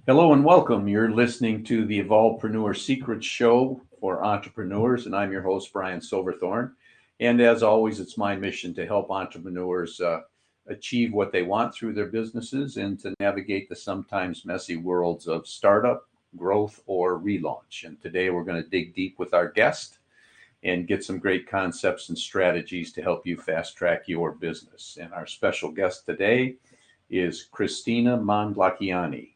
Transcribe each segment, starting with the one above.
Hello and welcome. You're listening to the Evolvepreneur Secret Show for entrepreneurs, and I'm your host, Brian Silverthorne. And as always, it's my mission to help entrepreneurs achieve what they want through their businesses and to navigate the sometimes messy worlds of startup, growth, or relaunch. And today we're going to dig deep with our guest and get some great concepts and strategies to help you fast track your business. And our special guest today is Kristina Mand-Lakhiani.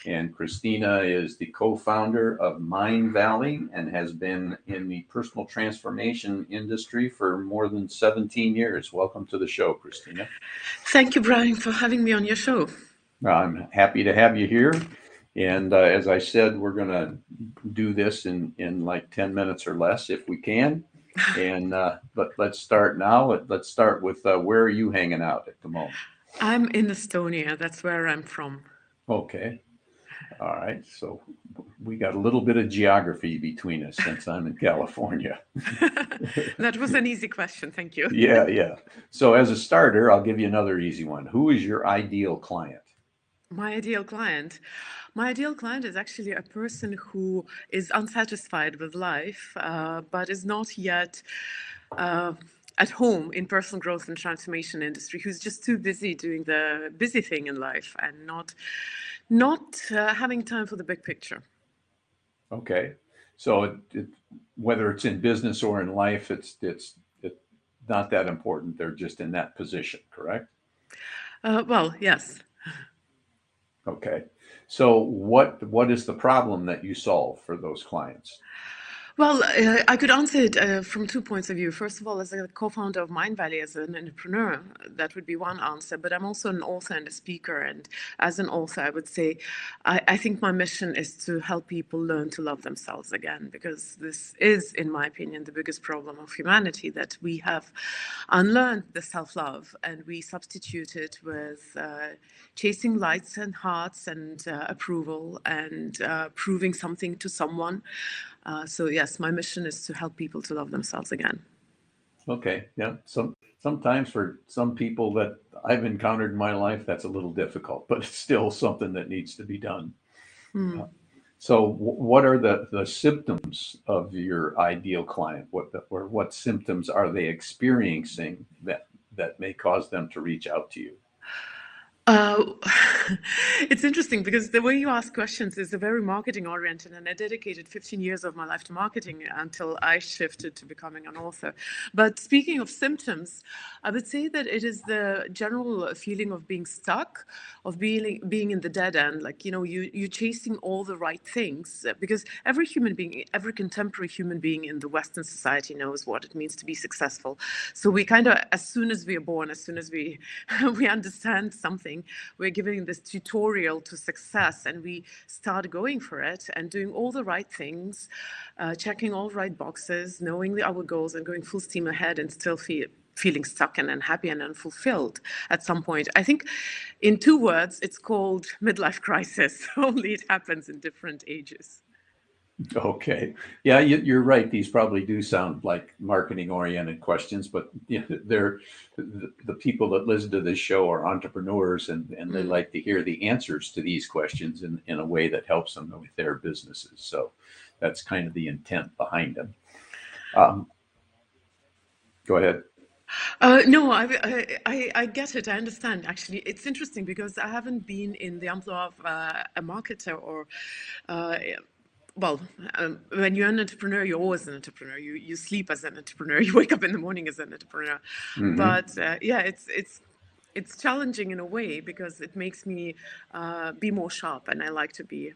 And Kristina is the co-founder of Mindvalley and has been in the personal transformation industry for more than 17 years. Welcome to the show, Kristina. Thank you, Brian, for having me on your show. I'm happy to have you here. And as I said, we're going to do this in like 10 minutes or less if we can. And but let's start now. Let's start with where are you hanging out at the moment? I'm in Estonia. That's where I'm from. Okay. All right. So we got a little bit of geography between us since I'm in California. That was an easy question. Thank you. Yeah. So as a starter, I'll give you another easy one. Who is your ideal client? My ideal client. My ideal client is actually a person who is unsatisfied with life, but is not yet uh, at home in personal growth and transformation industry, who's just too busy doing the busy thing in life and not having time for the big picture. Okay. So whether it's in business or in life, it's not that important. They're just in that position, correct? Well, yes. Okay. So what is the problem that you solve for those clients? Well, I could answer it from two points of view. First of all, as a co-founder of Mindvalley, as an entrepreneur, that would be one answer. But I'm also an author and a speaker. And as an author, I would say I think my mission is to help people learn to love themselves again, because this is, in my opinion, the biggest problem of humanity, that we have unlearned the self-love and we substitute it with chasing lights and hearts and approval and proving something to someone. So yes, my mission is to help people to love themselves again. Okay. Yeah. Sometimes for some people that I've encountered in my life, that's a little difficult, but it's still something that needs to be done. Uh, So, what are the symptoms of your ideal client? Or what symptoms are they experiencing that may cause them to reach out to you? Uh, it's interesting because the way you ask questions is very marketing oriented, and I dedicated 15 years of my life to marketing until I shifted to becoming an author. But speaking of symptoms, I would say that it is the general feeling of being stuck, of being in the dead end. Like, you're chasing all the right things, because every human being, every contemporary human being in the Western society knows what it means to be successful. So we kind of, as soon as we are born, as soon as we we understand something, we're given this tutorial to success, and we start going for it and doing all the right things, checking all the right boxes, knowing our goals, and going full steam ahead, and still feeling stuck and unhappy and unfulfilled at some point. I think in two words, it's called midlife crisis, only it happens in different ages. Okay. Yeah, you're right. These probably do sound like marketing oriented questions, but they're the people that listen to this show are entrepreneurs and they Mm. like to hear the answers to these questions in a way that helps them with their businesses. So that's kind of the intent behind them. Um, Go ahead. No, I get it. I understand. Actually, it's interesting because I haven't been in the employ of a marketer or, uh, well, when you're an entrepreneur, you're always an entrepreneur. You sleep as an entrepreneur. You wake up in the morning as an entrepreneur. Hmm. But yeah, it's challenging in a way because it makes me be more sharp, and I like to be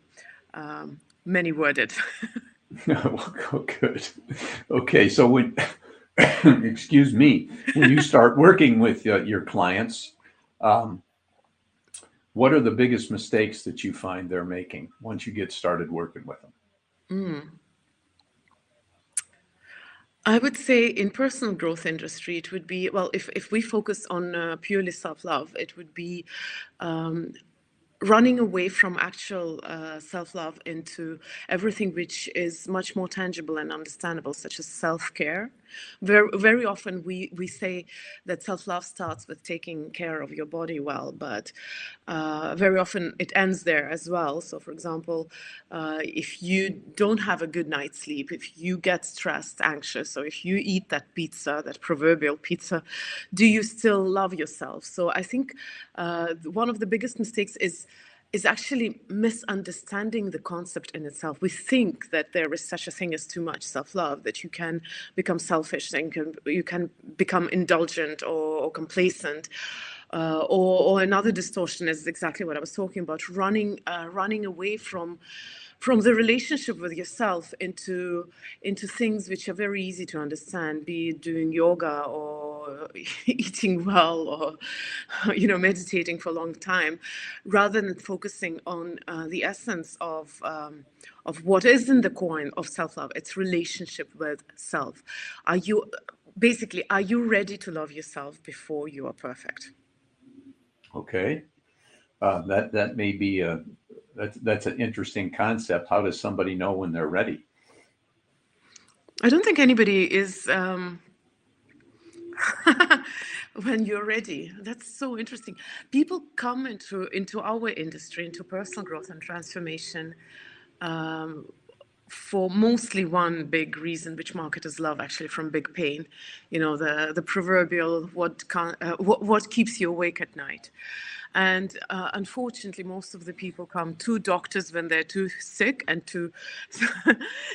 many worded. Well, good. Okay, so when excuse me, when you start working with your clients, um, what are the biggest mistakes that you find they're making once you get started working with them? I would say in personal growth industry, it would be, well, if we focus on purely self-love, it would be running away from actual self-love into everything which is much more tangible and understandable, such as self-care. Very often we say that self-love starts with taking care of your body well, but very often it ends there as well. So for example, if you don't have a good night's sleep, if you get stressed, anxious, or if you eat that pizza, that proverbial pizza, do you still love yourself? So I think one of the biggest mistakes is actually misunderstanding the concept in itself. We think that there is such a thing as too much self-love, that you can become selfish, and you can become indulgent or complacent. Or another distortion is exactly what I was talking about, running away from the relationship with yourself into things which are very easy to understand, be it doing yoga or eating well or meditating for a long time, rather than focusing on the essence of what is in the core of self-love. It's relationship with self. Are you ready to love yourself before you are perfect? Okay. That may be that's an interesting concept. How does somebody know when they're ready? I don't think anybody is when you're ready. That's so interesting. People come into our industry, into personal growth and transformation, for mostly one big reason, which marketers love, actually, from big pain. The proverbial what keeps you awake at night. And unfortunately, most of the people come to doctors when they're too sick, and to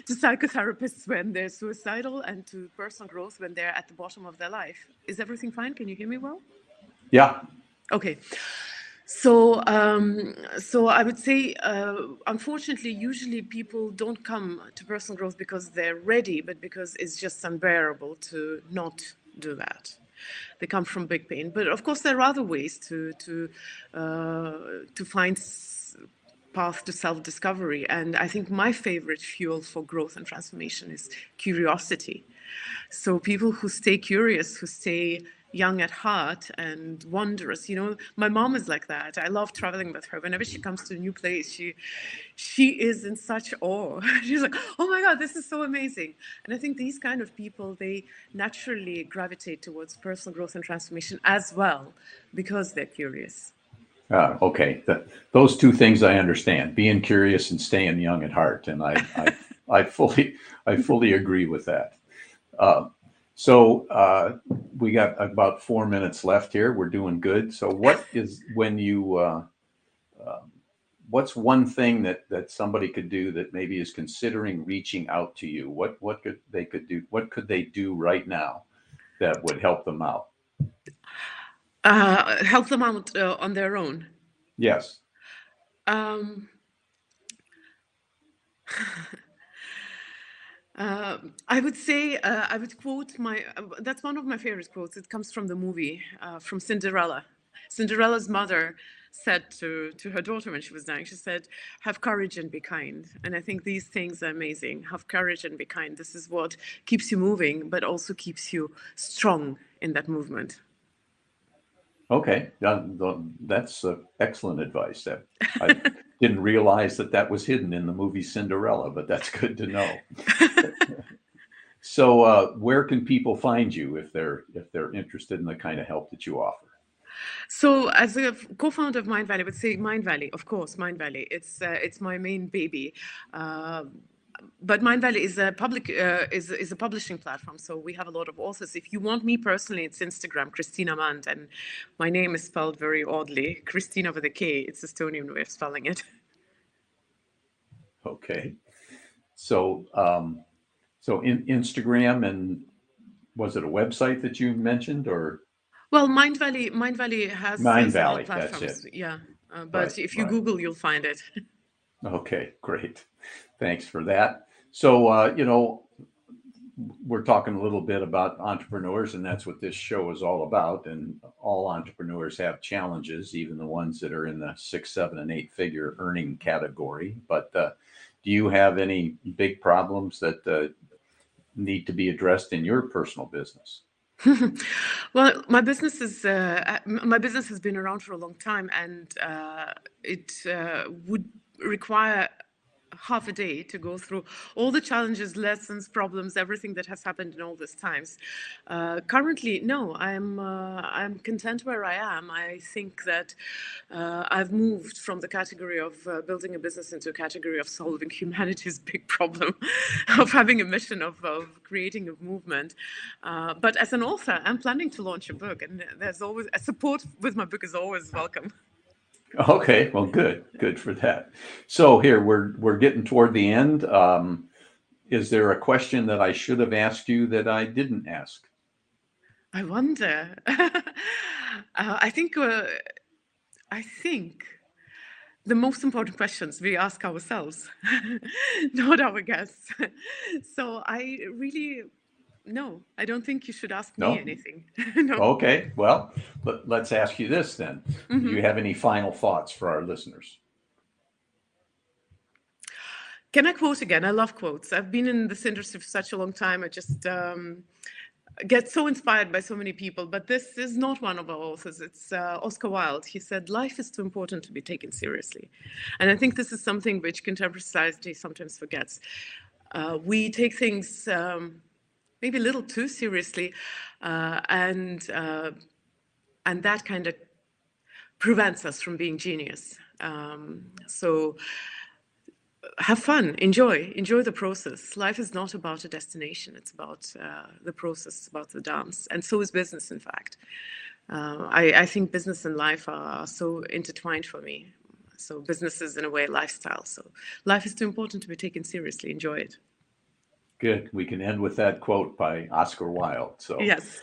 psychotherapists when they're suicidal, and to personal growth when they're at the bottom of their life. Is everything fine? Can you hear me well? Yeah. Okay. So I would say, unfortunately, usually people don't come to personal growth because they're ready, but because it's just unbearable to not do that. They come from big pain. But of course, there are other ways to find path to self-discovery. And I think my favorite fuel for growth and transformation is curiosity. So people who stay curious, who stay young at heart and wondrous. My mom is like that. I love traveling with her. Whenever she comes to a new place, she is in such awe. She's like, oh my God, this is so amazing. And I think these kind of people, they naturally gravitate towards personal growth and transformation as well, because they're curious. Okay. Those two things I understand: being curious and staying young at heart, and I fully agree with that. Uh, so we got about 4 minutes left here. We're doing good. So what is when you what's one thing that somebody could do that maybe is considering reaching out to you? What could do? What could they do right now that would help them out? Help them out on their own. Yes. Um, I would say, I would quote that's one of my favorite quotes. It comes from the movie, from Cinderella. Cinderella's mother said to her daughter when she was dying, she said, have courage and be kind. And I think these things are amazing. Have courage and be kind. This is what keeps you moving, but also keeps you strong in that movement. Okay. That's excellent advice. I didn't realize that was hidden in the movie Cinderella, but that's good to know. So, where can people find you if they're interested in the kind of help that you offer? So, as a co-founder of Mindvalley, I would say Mindvalley, of course, Mindvalley. It's my main baby. But Mindvalley is a is a publishing platform, so we have a lot of authors. If you want me personally, it's Instagram, Kristina Mand, and my name is spelled very oddly, Kristina with a K. It's Estonian way of spelling it. Okay. So in Instagram, and was it a website that you mentioned, or Well, Mindvalley has several Mindvalley? That's it. platforms, yeah. Right. But if you Right. Google, you'll find it. Okay. Great. Thanks for that. So, we're talking a little bit about entrepreneurs, and that's what this show is all about. And all entrepreneurs have challenges, even the ones that are in the 6, 7, and 8-figure earning category. But do you have any big problems that need to be addressed in your personal business? Well, my business has been around for a long time, and it would require half a day to go through all the challenges, lessons, problems, everything that has happened in all these times. Currently, no, I'm content where I am. I think that I've moved from the category of building a business into a category of solving humanity's big problem, of having a mission of creating a movement. But as an author, I'm planning to launch a book, and there's always a support with my book is always welcome. Okay, well, good for that. So here we're getting toward the end. Is there a question that I should have asked you that I didn't ask? I wonder. I think the most important questions we ask ourselves, not our guests. So no, I don't think you should ask me No? anything. No. Okay, well, let's ask you this then. Do you have any final thoughts for our listeners? Can I quote again? I love quotes. I've been in this industry for such a long time. I just get so inspired by so many people, but this is not one of our authors. It's Oscar Wilde. He said, "Life is too important to be taken seriously." And I think this is something which contemporary society sometimes forgets. We take things maybe a little too seriously, and that kind of prevents us from being genius. So have fun, enjoy the process. Life is not about a destination, it's about the process, it's about the dance. And so is business, in fact. I think business and life are so intertwined for me. So business is in a way a lifestyle. So life is too important to be taken seriously. Enjoy it. Good. We can end with that quote by Oscar Wilde. So Yes.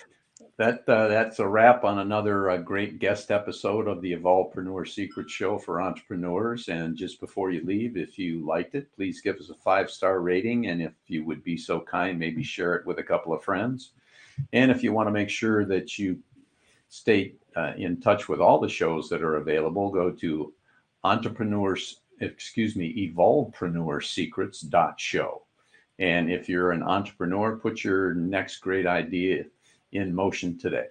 that's a wrap on another great guest episode of the Evolvepreneur Secret Show for entrepreneurs. And just before you leave, if you liked it, please give us a 5-star rating. And if you would be so kind, maybe share it with a couple of friends. And if you want to make sure that you stay in touch with all the shows that are available, go to evolvepreneursecrets.show. And if you're an entrepreneur, put your next great idea in motion today.